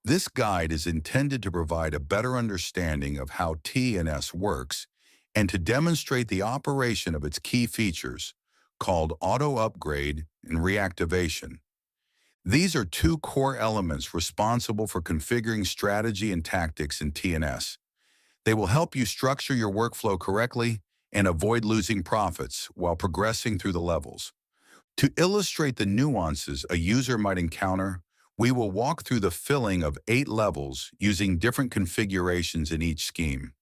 This guide is intended to provide a better understanding of how TNS works and to demonstrate the operation of its key features, called auto-upgrade and reactivation. These are two core elements responsible for configuring strategy and tactics in TNS. They will help you structure your workflow correctly and avoid losing profits while progressing through the levels. To illustrate the nuances a user might encounter, we will walk through the filling of 8 levels using different configurations in each scheme.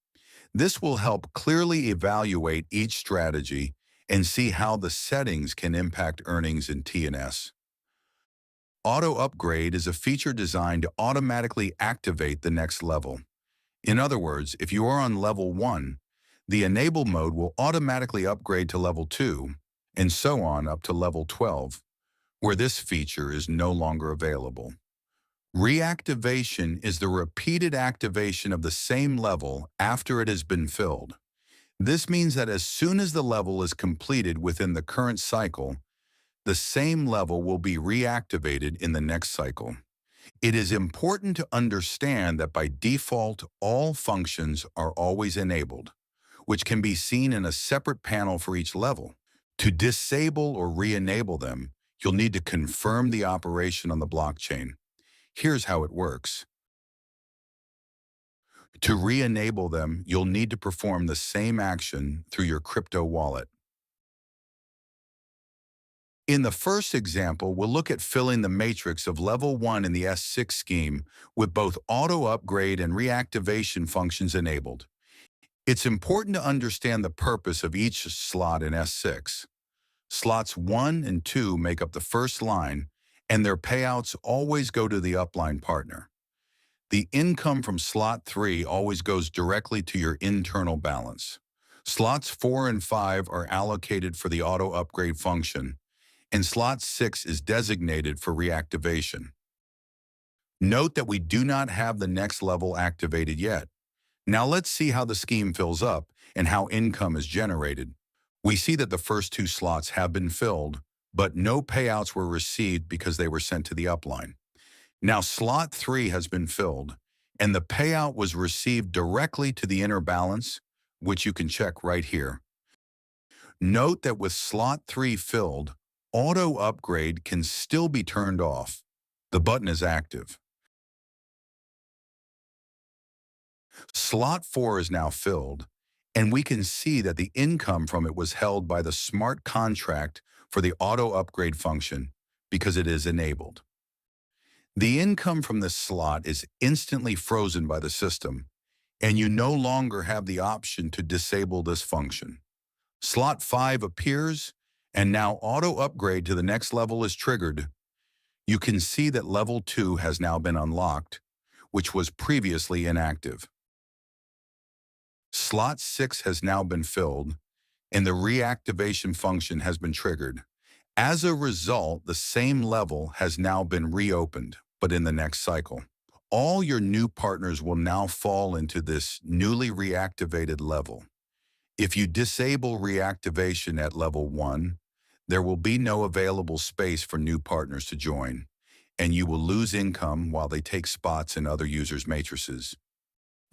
This will help clearly evaluate each strategy and see how the settings can impact earnings in TNS. Auto Upgrade is a feature designed to automatically activate the next level. In other words, if you are on level 1, the Enable mode will automatically upgrade to level 2, and so on up to level 12, where this feature is no longer available. Reactivation is the repeated activation of the same level after it has been filled. This means that as soon as the level is completed within the current cycle, the same level will be reactivated in the next cycle. It is important to understand that by default, all functions are always enabled, which can be seen in a separate panel for each level. To disable or re-enable them, you'll need to confirm the operation on the blockchain. Here's how it works. To re-enable them, you'll need to perform the same action through your crypto wallet. In the first example, we'll look at filling the matrix of level 1 in the S6 scheme with both auto-upgrade and reactivation functions enabled. It's important to understand the purpose of each slot in S6. Slots 1 and 2 make up the first line, and their payouts always go to the upline partner. The income from slot 3 always goes directly to your internal balance. Slots 4 and 5 are allocated for the auto-upgrade function, and slot 6 is designated for reactivation. Note that we do not have the next level activated yet. Now let's see how the scheme fills up and how income is generated. We see that the first 2 slots have been filled, but no payouts were received because they were sent to the upline. Now slot 3 has been filled, and the payout was received directly to the inner balance, which you can check right here. Note that with slot 3 filled, Auto Upgrade can still be turned off. The button is active. Slot 4 is now filled, and we can see that the income from it was held by the smart contract for the Auto Upgrade function because it is enabled. The income from this slot is instantly frozen by the system, and you no longer have the option to disable this function. Slot 5 appears, and now Auto Upgrade to the next level is triggered. You can see that level 2 has now been unlocked, which was previously inactive. Slot 6 has now been filled, and the reactivation function has been triggered. As a result, the same level has now been reopened, but in the next cycle. All your new partners will now fall into this newly reactivated level. If you disable reactivation at level 1, there will be no available space for new partners to join, and you will lose income while they take spots in other users' matrices.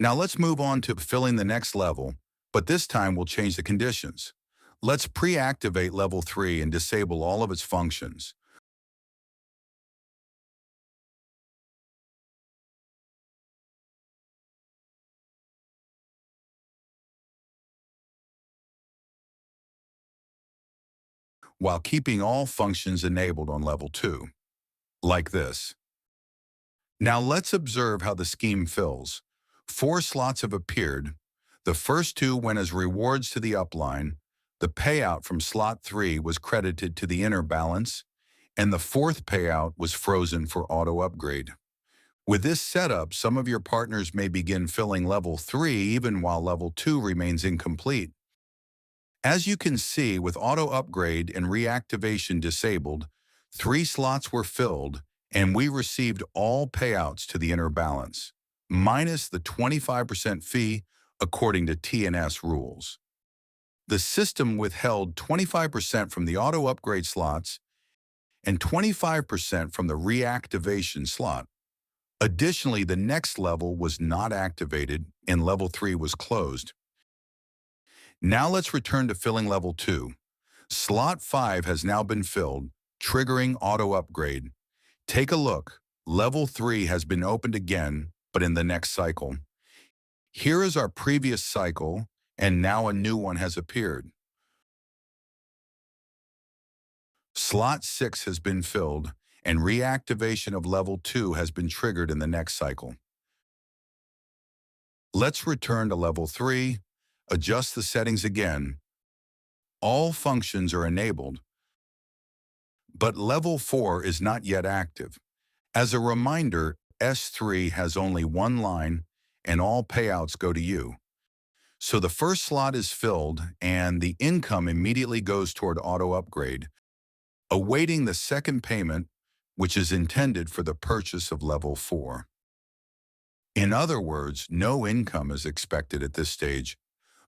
Now let's move on to filling the next level, but this time we'll change the conditions. Let's pre-activate level 3 and disable all of its functions. While keeping all functions enabled on level 2, like this. Now let's observe how the scheme fills. 4 slots have appeared. The first 2 went as rewards to the upline. The payout from slot 3 was credited to the inner balance, and the 4th payout was frozen for auto upgrade. With this setup, some of your partners may begin filling level 3 even while level 2 remains incomplete. As you can see, with auto upgrade and reactivation disabled, 3 slots were filled, and we received all payouts to the inner balance, minus the 25% fee according to TNS rules. The system withheld 25% from the auto upgrade slots and 25% from the reactivation slot. Additionally, the next level was not activated and level 3 was closed. Now let's return to filling level 2. Slot 5 has now been filled, triggering auto upgrade. Take a look. Level 3 has been opened again, but in the next cycle. Here is our previous cycle, and now a new one has appeared. Slot 6 has been filled, and reactivation of level 2 has been triggered in the next cycle. Let's return to level 3, adjust the settings again. All functions are enabled, but level 4 is not yet active. As a reminder, S3 has only one line, and all payouts go to you. So the first slot is filled, and the income immediately goes toward auto upgrade, awaiting the second payment, which is intended for the purchase of level 4. In other words, no income is expected at this stage.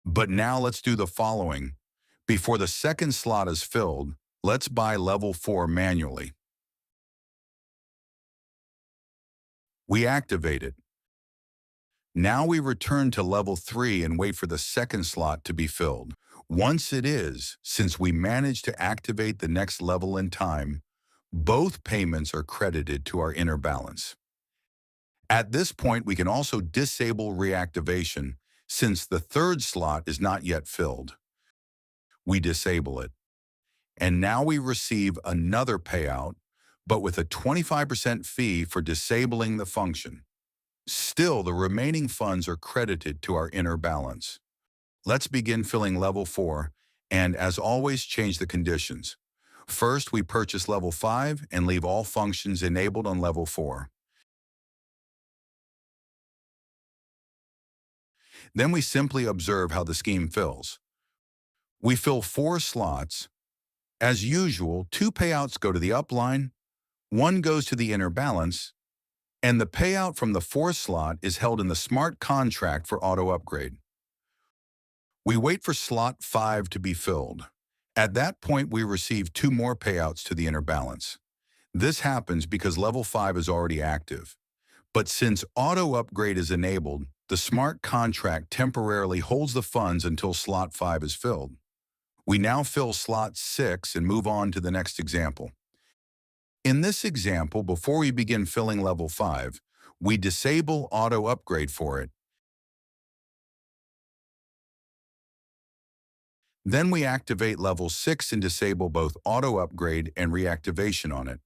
But now let's do the following. Before the second slot is filled, let's buy level 4 manually. We activate it. Now we return to level 3 and wait for the second slot to be filled. Once it is, since we managed to activate the next level in time, both payments are credited to our inner balance. At this point, we can also disable reactivation since the third slot is not yet filled. We disable it. And now we receive another payout, but with a 25% fee for disabling the function. Still, the remaining funds are credited to our inner balance. Let's begin filling level 4, and as always, change the conditions. First, we purchase level 5 and leave all functions enabled on level 4. Then we simply observe how the scheme fills. We fill 4 slots. As usual, 2 payouts go to the upline, 1 goes to the inner balance, and the payout from the 4th slot is held in the smart contract for auto upgrade. We wait for slot 5 to be filled. At that point, we receive 2 more payouts to the inner balance. This happens because level 5 is already active. But since auto upgrade is enabled, the smart contract temporarily holds the funds until slot 5 is filled. We now fill slot 6 and move on to the next example. In this example, before we begin filling level 5, we disable auto upgrade for it. Then we activate level 6 and disable both auto upgrade and reactivation on it.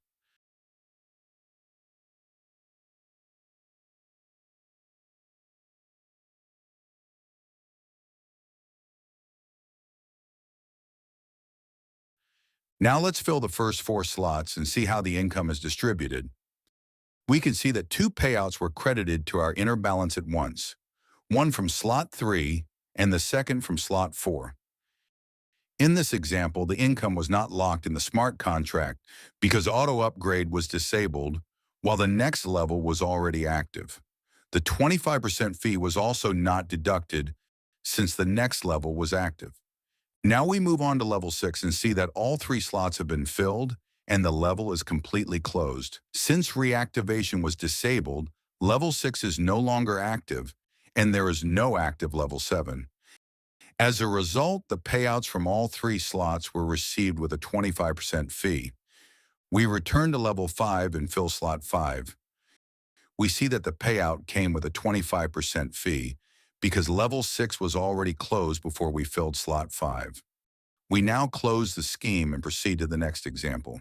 Now let's fill the first 4 slots and see how the income is distributed. We can see that 2 payouts were credited to our inner balance at once, one from slot 3 and the second from slot 4. In this example, the income was not locked in the smart contract because auto upgrade was disabled while the next level was already active. The 25% fee was also not deducted since the next level was active. Now we move on to level 6 and see that all 3 slots have been filled and the level is completely closed. Since reactivation was disabled, level 6 is no longer active and there is no active level 7. As a result, the payouts from all 3 slots were received with a 25% fee. We return to level 5 and fill slot 5. We see that the payout came with a 25% fee because level 6 was already closed before we filled slot 5. We now close the scheme and proceed to the next example.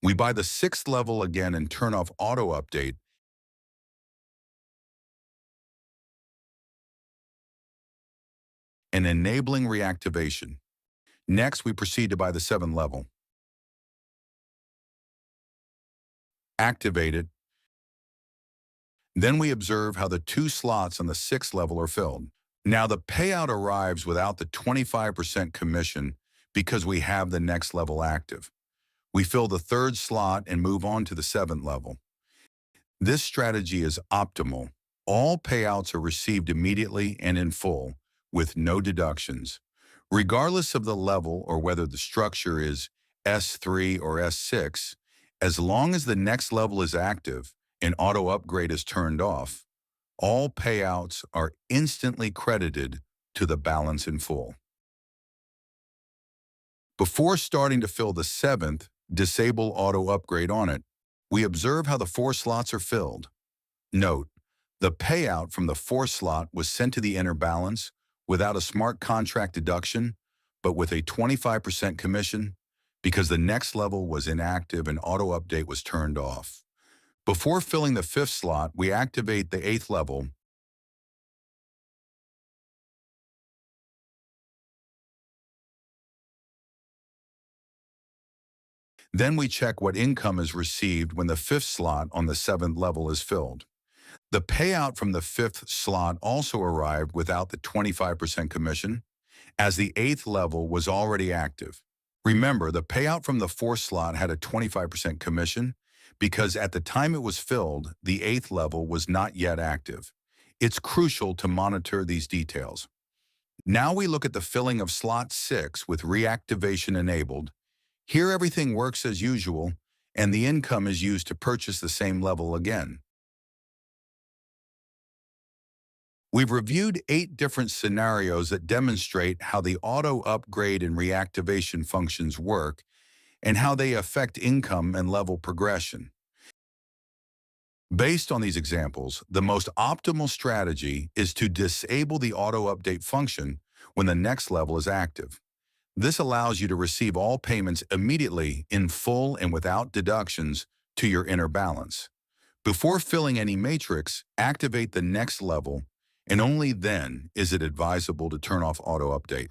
We buy the 6th level again and turn off auto update, and enabling reactivation. Next, we proceed to buy the 7th level. Activate it. Then we observe how the 2 slots on the 6th level are filled. Now the payout arrives without the 25% commission because we have the next level active. We fill the 3rd slot and move on to the 7th level. This strategy is optimal. All payouts are received immediately and in full, with no deductions. Regardless of the level or whether the structure is S3 or S6, As long as the next level is active and auto upgrade is turned off, all payouts are instantly credited to the balance in full. Before starting to fill the seventh Disable Auto Upgrade on it, we observe how the 4 slots are filled. Note, the payout from the 4 slot was sent to the inner balance without a smart contract deduction, but with a 25% commission because the next level was inactive and auto update was turned off. Before filling the 5th slot, we activate the 8th level. Then we check what income is received when the 5th slot on the 7th level is filled. The payout from the 5th slot also arrived without the 25% commission, as the 8th level was already active. Remember, the payout from the 4th slot had a 25% commission because at the time it was filled, the 8th level was not yet active. It's crucial to monitor these details. Now we look at the filling of slot 6 with reactivation enabled. Here everything works as usual, and the income is used to purchase the same level again. We've reviewed 8 different scenarios that demonstrate how the auto upgrade and reactivation functions work and how they affect income and level progression. Based on these examples, the most optimal strategy is to disable the auto update function when the next level is active. This allows you to receive all payments immediately in full and without deductions to your inner balance. Before filling any matrix, activate the next level, and only then is it advisable to turn off auto update.